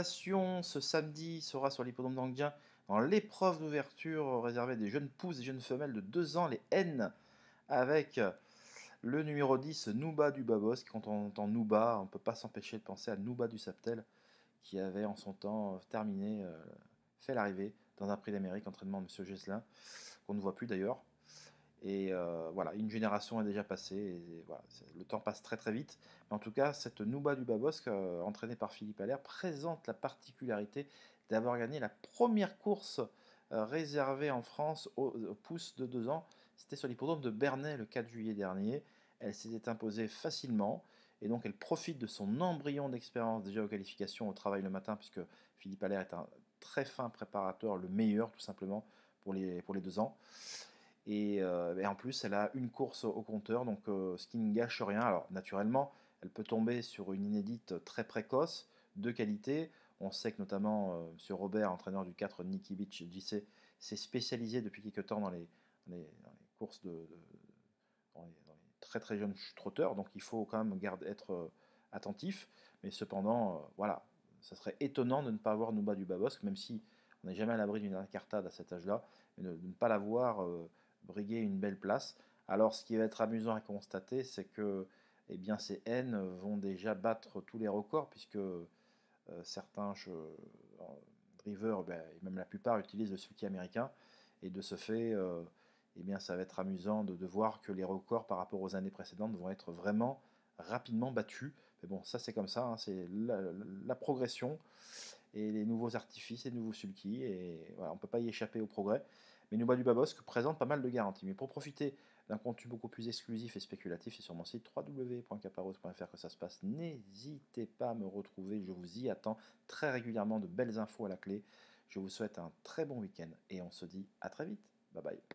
Ce samedi sera sur l'hippodrome d'Anguien dans l'épreuve d'ouverture réservée à des jeunes pousses, des jeunes femelles de 2 ans, les N, avec le numéro 10, Nouba du Babos. Quand on entend Nouba, on ne peut pas s'empêcher de penser à Nouba du Saptel, qui avait en son temps terminé, fait l'arrivée dans un prix d'Amérique, entraînement de M. Geslin, qu'on ne voit plus d'ailleurs. Et voilà, une génération est déjà passée, et voilà, le temps passe très très vite. Mais en tout cas, cette Nouba du Babosque, entraînée par Philippe Allaire, présente la particularité d'avoir gagné la première course réservée en France aux pousses de 2 ans. C'était sur l'hippodrome de Bernay le 4 juillet dernier. Elle s'était imposée facilement, et donc elle profite de son embryon d'expérience déjà aux qualifications, au travail le matin, puisque Philippe Allaire est un très fin préparateur, le meilleur tout simplement pour les 2 ans. Et en plus, elle a une course au compteur, donc ce qui ne gâche rien. Alors, naturellement, elle peut tomber sur une inédite très précoce, de qualité. On sait que notamment M. Robert, entraîneur du 4 Niki Beach JC, s'est spécialisé depuis quelques temps dans les courses dans les très très jeunes trotteurs, donc il faut quand même être attentif. Mais cependant, voilà, ça serait étonnant de ne pas avoir Nouba du Babosque, même si on n'est jamais à l'abri d'une incartade à cet âge-là, et de ne pas l'avoir briguer une belle place. Alors, ce qui va être amusant à constater, c'est que eh bien, ces N vont déjà battre tous les records, puisque certains drivers, ben, et même la plupart, utilisent le sulky américain. Et de ce fait, eh bien, ça va être amusant de voir que les records par rapport aux années précédentes vont être vraiment rapidement battus. Mais bon, ça c'est comme ça, hein, c'est la progression et les nouveaux artifices, les nouveaux sulky, et voilà, on ne peut pas y échapper au progrès. Mais Nouba du Babosque présente pas mal de garanties. Mais pour profiter d'un contenu beaucoup plus exclusif et spéculatif, c'est sur mon site www.caparos.fr que ça se passe. N'hésitez pas à me retrouver, je vous y attends très régulièrement, de belles infos à la clé. Je vous souhaite un très bon week-end et on se dit à très vite. Bye bye.